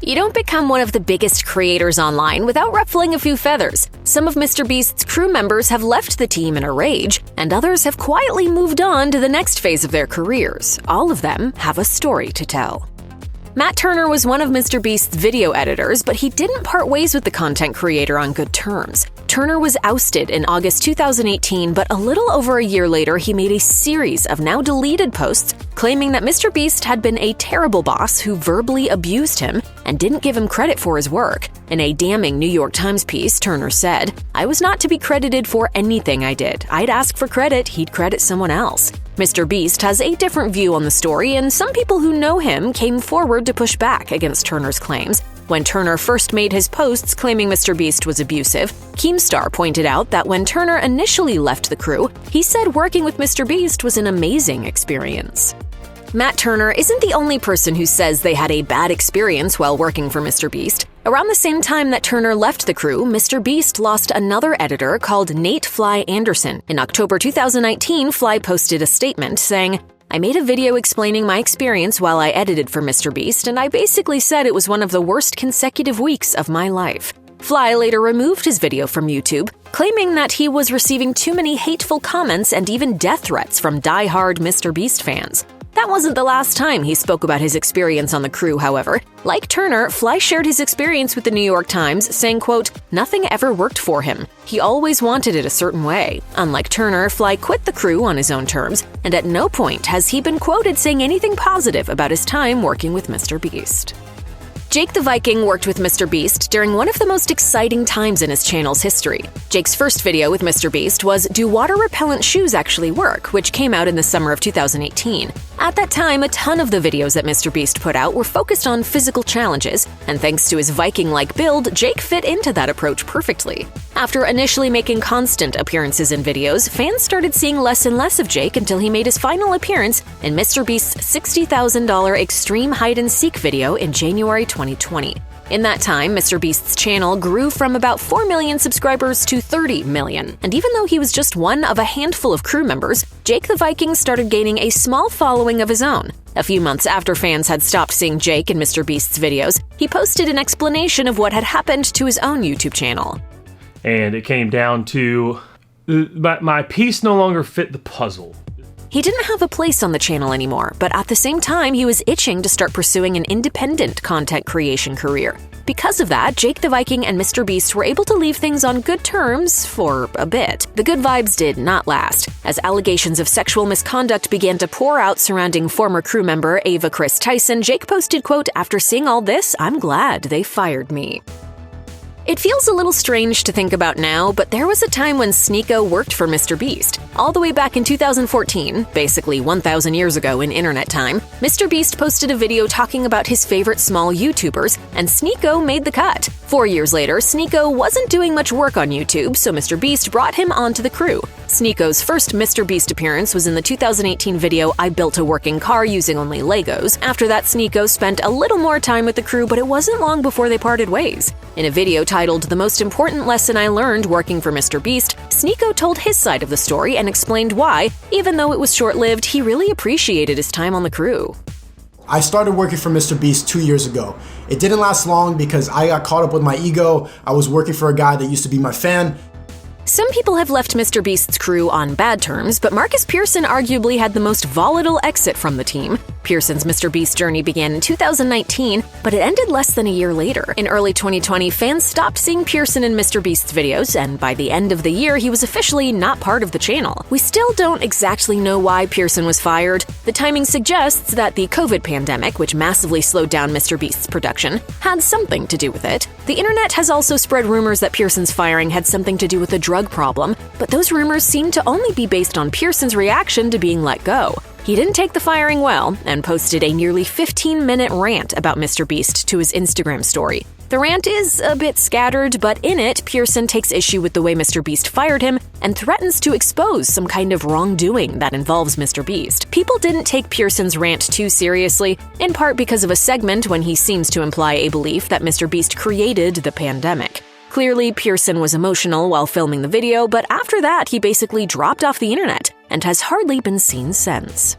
You don't become one of the biggest creators online without ruffling a few feathers. Some of MrBeast's crew members have left the team in a rage, and others have quietly moved on to the next phase of their careers. All of them have a story to tell. Matt Turner was one of MrBeast's video editors, but he didn't part ways with the content creator on good terms. Turner was ousted in August 2018, but a little over a year later, he made a series of now deleted posts claiming that MrBeast had been a terrible boss who verbally abused him and didn't give him credit for his work. In a damning New York Times piece, Turner said, "I was not to be credited for anything I did. I'd ask for credit, he'd credit someone else." MrBeast has a different view on the story, and some people who know him came forward to push back against Turner's claims. When Turner first made his posts claiming MrBeast was abusive, Keemstar pointed out that when Turner initially left the crew, he said working with MrBeast was an amazing experience. Matt Turner isn't the only person who says they had a bad experience while working for MrBeast. Around the same time that Turner left the crew, MrBeast lost another editor called Nate Flyy Anderson. In October 2019, Flyy posted a statement saying, "I made a video explaining my experience while I edited for MrBeast, and I basically said it was one of the worst consecutive weeks of my life." Flyy later removed his video from YouTube, claiming that he was receiving too many hateful comments and even death threats from die-hard MrBeast fans. That wasn't the last time he spoke about his experience on the crew, however. Like Turner, Flyy shared his experience with the New York Times, saying, quote, "Nothing ever worked for him. He always wanted it a certain way." Unlike Turner, Flyy quit the crew on his own terms, and at no point has he been quoted saying anything positive about his time working with MrBeast. Jake the Viking worked with MrBeast during one of the most exciting times in his channel's history. Jake's first video with MrBeast was "Do Water-Repellent Shoes Actually Work?", which came out in the summer of 2018. At that time, a ton of the videos that MrBeast put out were focused on physical challenges, and thanks to his Viking-like build, Jake fit into that approach perfectly. After initially making constant appearances in videos, fans started seeing less and less of Jake until he made his final appearance in MrBeast's $60,000 Extreme Hide-and-Seek video in January 2020. In that time, MrBeast's channel grew from about 4 million subscribers to 30 million. And even though he was just one of a handful of crew members, Jake the Viking started gaining a small following of his own. A few months after fans had stopped seeing Jake in MrBeast's videos, he posted an explanation of what had happened to his own YouTube channel. And it came down to my piece no longer fit the puzzle. He didn't have a place on the channel anymore, but at the same time, he was itching to start pursuing an independent content creation career. Because of that, Jake the Viking and MrBeast were able to leave things on good terms for a bit. The good vibes did not last, as allegations of sexual misconduct began to pour out surrounding former crew member Ava Tyson. Jake posted, quote, "After seeing all this, I'm glad they fired me." It feels a little strange to think about now, but there was a time when Sneako worked for MrBeast. All the way back in 2014, basically 1,000 years ago in internet time, MrBeast posted a video talking about his favorite small YouTubers, and Sneako made the cut. 4 years later, Sneako wasn't doing much work on YouTube, so MrBeast brought him onto the crew. Sneako's first MrBeast appearance was in the 2018 video "I Built a Working Car Using Only Legos." After that, Sneako spent a little more time with the crew, but it wasn't long before they parted ways. In a video titled "The Most Important Lesson I Learned Working for MrBeast," Sneako told his side of the story and explained why, even though it was short-lived, he really appreciated his time on the crew. I started working for MrBeast 2 years ago. It didn't last long because I got caught up with my ego. I was working for a guy that used to be my fan. Some people have left MrBeast's crew on bad terms, but Marcus Pearson arguably had the most volatile exit from the team. Pearson's MrBeast journey began in 2019, but it ended less than a year later. In early 2020, fans stopped seeing Pearson in MrBeast's videos, and by the end of the year, he was officially not part of the channel. We still don't exactly know why Pearson was fired. The timing suggests that the COVID pandemic, which massively slowed down MrBeast's production, had something to do with it. The internet has also spread rumors that Pearson's firing had something to do with a drug problem, but those rumors seem to only be based on Pearson's reaction to being let go. He didn't take the firing well and posted a nearly 15-minute rant about MrBeast to his Instagram story. The rant is a bit scattered, but in it, Pearson takes issue with the way MrBeast fired him and threatens to expose some kind of wrongdoing that involves MrBeast. People didn't take Pearson's rant too seriously, in part because of a segment when he seems to imply a belief that MrBeast created the pandemic. Clearly, Pearson was emotional while filming the video, but after that, he basically dropped off the internet and has hardly been seen since.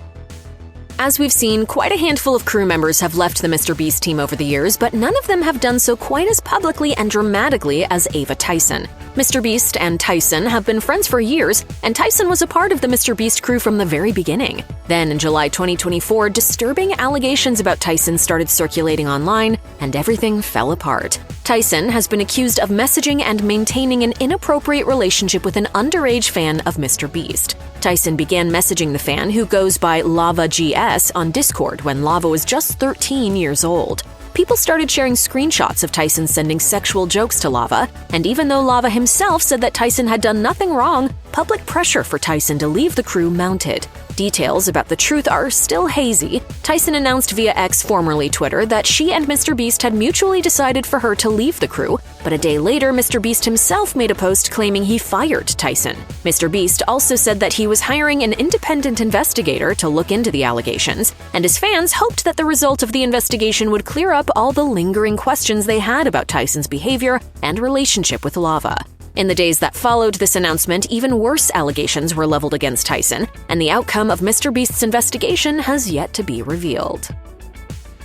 As we've seen, quite a handful of crew members have left the MrBeast team over the years, but none of them have done so quite as publicly and dramatically as Ava Tyson. MrBeast and Tyson have been friends for years, and Tyson was a part of the MrBeast crew from the very beginning. Then, in July 2024, disturbing allegations about Tyson started circulating online, and everything fell apart. Tyson has been accused of messaging and maintaining an inappropriate relationship with an underage fan of MrBeast. Tyson began messaging the fan, who goes by Lava GS, on Discord when Lava was just 13 years old. People started sharing screenshots of Tyson sending sexual jokes to Lava, and even though Lava himself said that Tyson had done nothing wrong, public pressure for Tyson to leave the crew mounted. Details about the truth are still hazy. Tyson announced via X, formerly Twitter, that she and MrBeast had mutually decided for her to leave the crew, but a day later, MrBeast himself made a post claiming he fired Tyson. MrBeast also said that he was hiring an independent investigator to look into the allegations, and his fans hoped that the result of the investigation would clear up all the lingering questions they had about Tyson's behavior and relationship with Lava. In the days that followed this announcement, even worse allegations were leveled against Tyson, and the outcome of MrBeast's investigation has yet to be revealed.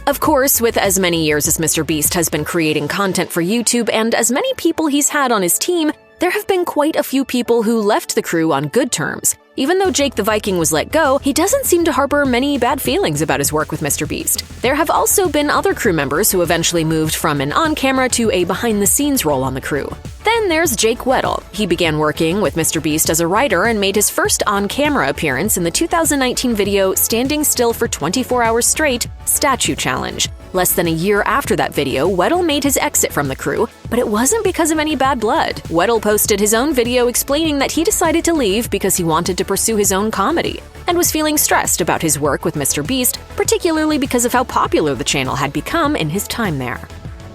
Of course, with as many years as MrBeast has been creating content for YouTube and as many people he's had on his team, there have been quite a few people who left the crew on good terms. Even though Jake the Viking was let go, he doesn't seem to harbor many bad feelings about his work with MrBeast. There have also been other crew members who eventually moved from an on-camera to a behind-the-scenes role on the crew. Then there's Jake Weddle. He began working with MrBeast as a writer and made his first on-camera appearance in the 2019 video Standing Still for 24 Hours Straight Statue Challenge. Less than a year after that video, Weddle made his exit from the crew, but it wasn't because of any bad blood. Weddle posted his own video explaining that he decided to leave because he wanted to pursue his own comedy, and was feeling stressed about his work with MrBeast, particularly because of how popular the channel had become in his time there.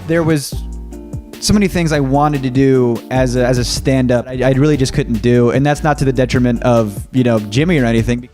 There was so many things I wanted to do as a stand-up I really just couldn't do, and that's not to the detriment of, Jimmy or anything.